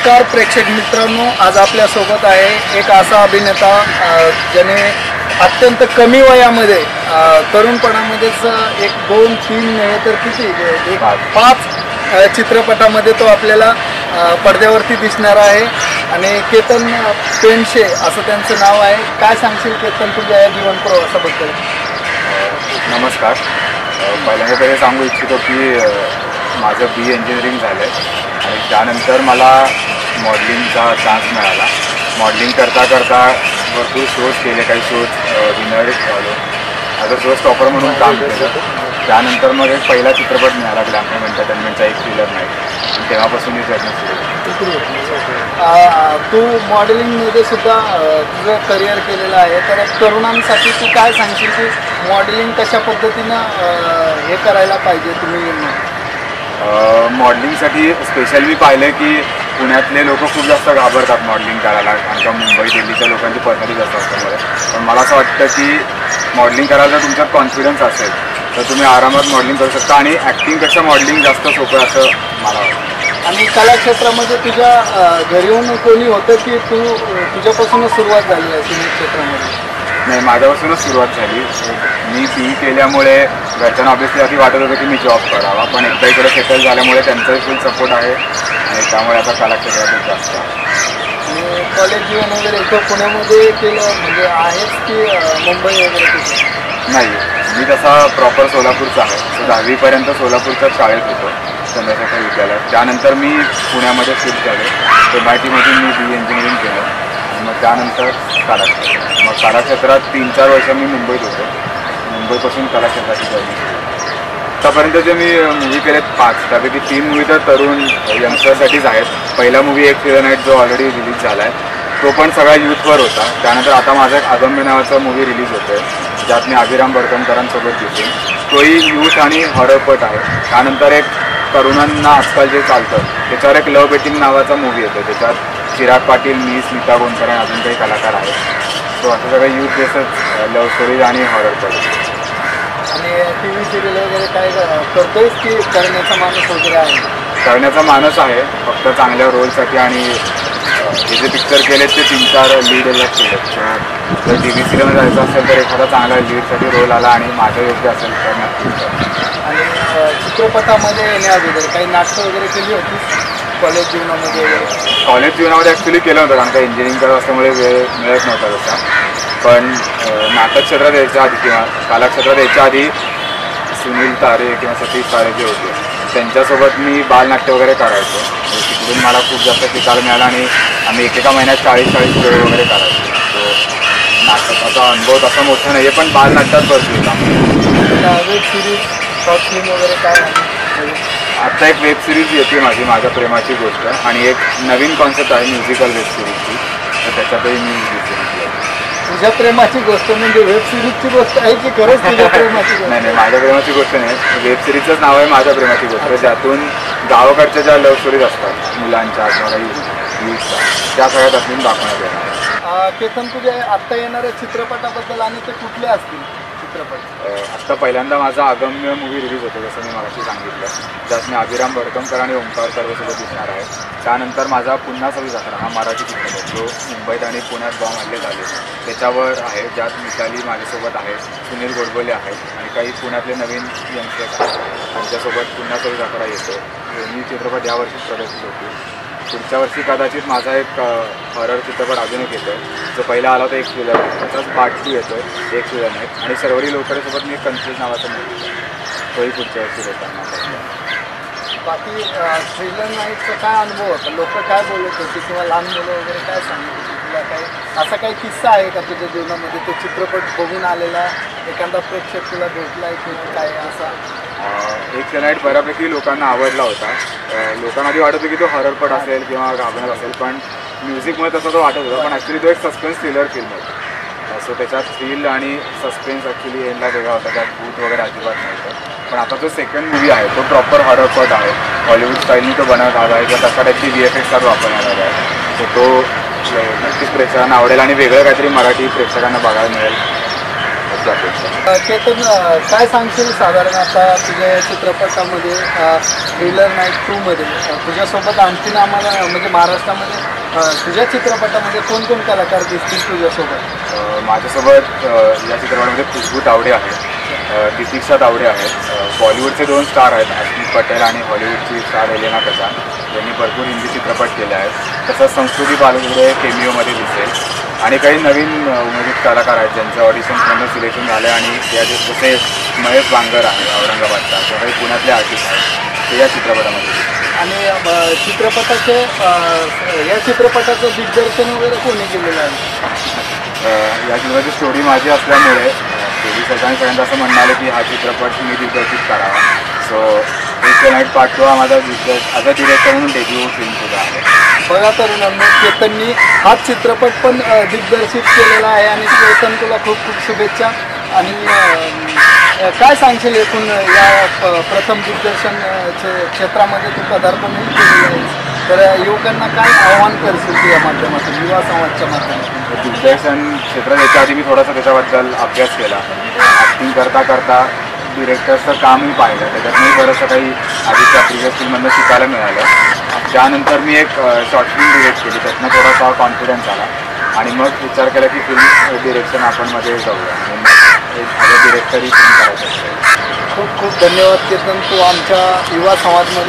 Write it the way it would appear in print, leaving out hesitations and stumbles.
नमस्कार प्रेक्षक मित्रांनो, आज आपल्यासोबत आहे एक असा अभिनेता ज्याने अत्यंत कमी वयामध्ये तरुणपणामध्येच 1, 2, 3 नव्हे तर किती 5 चित्रपटामध्ये तो आपल्याला पडद्यावरती दिसणार आहे आणि केतन पेंडसे असं त्यांचं नाव आहे. काय सांगशील केतन तुझ्या या जीवन प्रवासाबद्दल? नमस्कार. पहिल्यांदा तर हे सांगू इच्छितो की माझं BA इंजिनिअरिंग झालं आहे आणि त्यानंतर मला मॉडेलिंगचा चान्स मिळाला. मॉडेलिंग करता करता भरपूर शोज केले, काही शोज विनर झालो. ॲज अ शो स्टॉपर म्हणून काम केलं. त्यानंतर मग एक पहिला चित्रपट मिळाला ग्लॅमरम एंटरटेनमेंटचा, एक थ्रिलर नाईट. तेव्हापासून ही जर्नी सुरू. तू मॉडेलिंगमध्ये सुद्धा तुझं करिअर केलेलं आहे, तर तरुणांसाठी तू काय सांगशील की मॉडेलिंग कशा पद्धतीनं हे करायला पाहिजे? तुम्ही मॉडेलिंगसाठी स्पेशल मी पाहिलं की पुण्यातले लोक खूप जास्त घाबरतात मॉडेलिंग करायला, कारण का मुंबई दिल्लीच्या लोकांची पर्सनॅलिटी जास्त असल्यामुळे. पण मला असं वाटतं की मॉडेलिंग करायला जर तुमच्यात कॉन्फिडन्स असेल तर तुम्ही आरामात मॉडेलिंग करू शकता आणि ॲक्टिंगपेक्षा मॉडेलिंग जास्त सोपं असं मला वाटतं. आणि कलाक्षेत्रामध्ये तुझ्या घरी येऊन कोणी होतं की तुझ्यापासूनच सुरुवात झाली आहे सिने क्षेत्रामध्ये? नाही, माझ्यापासूनच सुरुवात झाली. मी BE केल्यामुळे घरच्यांना ऑब्वियसली आधी वाटत होतं की मी जॉब करावा, पण एकदा इकडे सेटल झाल्यामुळे त्यांचाही फुल सपोर्ट आहे आणि त्यामुळे आता कलाक्षेत्रात जास्त आहे. आणि कॉलेज जीवन वगैरे इथं पुण्यामध्ये केलं म्हणजे आहेच की मुंबई वगैरे केलं? नाही, मी तसा प्रॉपर सोलापूरचा आहे. सो 10वीपर्यंत सोलापूरच्याच शाळेत होतो, चंद्रशेखर विद्यालयात. त्यानंतर मी पुण्यामध्ये शिफ्ट झालो. MITमधून मी BA इंजिनिअरिंग केलं आणि मग त्यानंतर कलाक्षेत्र. मग कलाक्षेत्रात 3-4 वर्ष मी मुंबईत होतो. मुंबईपासून कलाक्षेत्राची जर्नी सुरू. आतापर्यंत जे मी मूवी केलेत 5, त्यापैकी 3 मूवी तर तरुण यंगस्टरसाठीच आहेत. पहिला मूवी एक थ्रिलर नाईट जो ऑलरेडी रिलीज झाला आहे, तो पण सगळ्या यूथवर होता. त्यानंतर आता माझा एक अगम्य नावाचा मूवी रिलीज होतो आहे, ज्यात मी अभिराम भडकमकरांसोबत दिसेन. तोही यूथ आणि हॉररपट आहे. त्यानंतर एक तरुणांना आजकाल जे चालतं त्याच्यावर एक लव्ह बेटिंग नावाचा मूवी येतो, त्याच्यात चिराग पाटील, मी, स्मिता गोंदकर आणि अजून काही कलाकार आहेत. सो असं सगळं यूथ बेसच लव्ह स्टोरीज आणि हॉररपट. आणि TV सिरियल वगैरे काय करतोयस की करण्याचा माणूस वगैरे आहे? करण्याचा मानस आहे, फक्त चांगल्या रोलसाठी. आणि हे जे पिक्चर केलेत ते 3-4 लीडला केलेत. जर TV सिरियल जायचं असेल तर एखादा चांगला लीडसाठी रोल आला आणि माझं योग्य असेल तर नक्कीच. आणि चित्रपटामध्ये येण्या अगोदर काही नाटकं वगैरे केली होती कॉलेज जीवनामध्ये वगैरे? कॉलेज जीवनामध्ये ॲक्च्युली केलं होतं, कारण का इंजिनिअरिंग करत असल्यामुळे वेळ मिळत नव्हता तसा. पण नाटक क्षेत्रात यायच्या आधी किंवा कलाक्षेत्रात यायच्या आधी सुनील तारे किंवा सतीश तारे जे होते त्यांच्यासोबत मी बालनाट्य वगैरे करायचो. तिकडून मला खूप जास्त शिकायला मिळालं आणि आम्ही एकेका महिन्यात 40-40 खेळ वगैरे करायचो. तो नाटकाचा अनुभव तसा मोठा नाही आहे, पण बालनाट्यात भरपूर होता. वेब सिरीज, शॉर्ट फिल्म वगैरे काय आहे? आत्ता एक वेब सिरीज येते माझ्या प्रेमाची गोष्ट, आणि एक नवीन कॉन्सेप्ट आहे म्युझिकल वेब सिरीजची, तर त्याच्यातही मी तुझ्या प्रेमाची गोष्ट म्हणजे वेब सिरीजची गोष्ट आहे की खरंच तुझ्या प्रेमाची गोष्ट? नाही, माझ्या प्रेमाची गोष्ट नाही, वेब सिरीजचंच नाव आहे माझ्या प्रेमाची गोष्ट. ज्यातून गावाकडच्या ज्या लव्ह स्टोरीज असतात मुलांच्या किंवा युथच्या, त्या सगळ्यात त्यातून दाखवण्यात येणार. केतन, तुझ्या आत्ता येणाऱ्या चित्रपटाबद्दल आणि ते कुठले असतील चित्रपट? आत्ता पहिल्यांदा माझा अगम्य मूवी रिलीज होतो, जसं मी मगाशी सांगितलं, ज्यात मी अभिराम भडकमकर आणि ओंकार सर्वसोबत दिसणार आहे. त्यानंतर माझा पुन्हा 26/11 हा मराठी चित्रपट जो मुंबईत आणि पुण्यात बॉम्ब हल्ले झाले त्याच्यावर आहे, ज्यात मिताली माझ्यासोबत आहे, सुनील गोडबोले आहेत आणि काही पुण्यातले नवीन यंगस्टर्स आहेत. त्यांच्यासोबत पुन्हा 26/11 येतो. दोन्ही चित्रपट यावर्षीच प्रदर्शित होतील. पुढच्या वर्षी कदाचित माझा एक हॉरर चित्रपट अजून एक येतो आहे, जो पहिला आला होता एक थ्रिलर, त्याचाच पार्ट 2 येतो आहे, एक थ्रिलर नाही. आणि शर्वरी लोकरेसोबत मी कन्फ्यूज नावाचा मूवी, तोही पुढच्या वर्षी लोकांना. बाकी थ्रिलर नाईटचा काय अनुभव होता? लोक काय बोलत होते किंवा लहान मुलं वगैरे काय सांगत होते? तुला काय असा काही किस्सा आहे का तुझ्या जीवनामध्ये, तो चित्रपट बघून आलेला एखादा प्रेक्षक तुला भेटला आहे किंवा काय असा? एक नाईट बऱ्यापैकी लोकांना आवडला होता. लोकांना आधी वाटत होतं की तो हॉररपट असेल किंवा घाबरत असेल, पण म्युझिकमुळे तसं तो वाटत होता. पण ॲक्च्युली तो एक सस्पेन्स थ्रिलर फिल्म होता. सो त्याच्यात थ्रिल आणि सस्पेन्स ॲक्च्युली एंडला वेगळा होता, त्यात भूत वगैरे अजिबात नव्हतं. पण आता जो सेकंड मूवी आहे तो प्रॉपर हॉररपट आहे, हॉलिवूड स्टाईलनी तो बनवण्यात आला आहे, किंवा तशा टाईपची VFX वापरण्यात आला आहे. सो तो नक्कीच प्रेक्षकांना आवडेल आणि वेगळं काहीतरी मराठी प्रेक्षकांना बघायला मिळेल. अशी अपेक्षा. केतन, काय सांगशील साधारण आता तुझ्या या चित्रपटामध्ये थ्रिलर नाईट 2मध्ये तुझ्यासोबत आणखीन आम्हाला म्हणजे महाराष्ट्रामध्ये तुझ्या चित्रपटामध्ये कोण कोण कलाकार दिसतील तुझ्यासोबत? माझ्यासोबत या चित्रपटामध्ये खुशबू तावडे आहे, तितिक्षा तावडे आहेत, बॉलिवूडचे 2 स्टार आहेत अस्मित पटेल आणि हॉलिवूडची स्टार एलेना कजान, त्यांनी भरपूर हिंदी चित्रपट केले आहेत. तसंच संस्कृती बालगुडे केमिओमध्ये दिसेल आणि काही नवीन उमेदीत कलाकार आहेत ज्यांचं ऑडिशन्समधून सिलेक्शन झालं आणि त्या जसे महेश बांगर आहे औरंगाबादचा, किंवा काही पुण्यातले आर्टिस्ट आहेत ते या चित्रपटामध्ये दिसतील. आणि चित्रपटाचे या चित्रपटाचं दिग्दर्शन वगैरे कोणी केलेलं आहे? या चित्रपटाची स्टोरी माझी असल्यामुळे स्टोरी सगळ्यांपर्यंत असं म्हणणं आलं की हा चित्रपट मी दिग्दर्शित करावा. सो स्पेशल नाईट पार्ट 2 हा माझा ॲज अ डिरेक्टर म्हणून डेब्यू फिल्मसुद्धा आहे. बघा तरुणांनो, केतननी हा चित्रपट पण दिग्दर्शित केलेला आहे आणि केतन तुला खूप खूप शुभेच्छा. आणि काय सांगशील एकूण या प्रथम दिग्दर्शन क्षेत्रामध्ये तू पदार्पणही केलेलं आहे, तर युवकांना काय आव्हान करशील तू या माध्यमातून, युवा संवादच्या माध्यमातून? दिग्दर्शन क्षेत्रात याच्या आधी मी थोडासा त्याच्याबद्दल अभ्यास केला. ॲक्टिंग करता करता डिरेक्टरचं कामही पाहिलं, त्याच्यातही बरंचसं काही आधीच्या प्रिव्हियस फिल्ममधनं शिकायला मिळालं. त्यानंतर मी एक शॉर्ट फिल्म डिरेक्ट केली, त्यातनं थोडासा कॉन्फिडन्स आला आणि मग विचार केला की फिल्म डिरेक्शन आपण मध्ये जाऊया आणि मग ॲज अ डिरेक्टरही फिल्म करायचं. खूप खूप धन्यवाद केतन, तू आमच्या युवा संवादमध्ये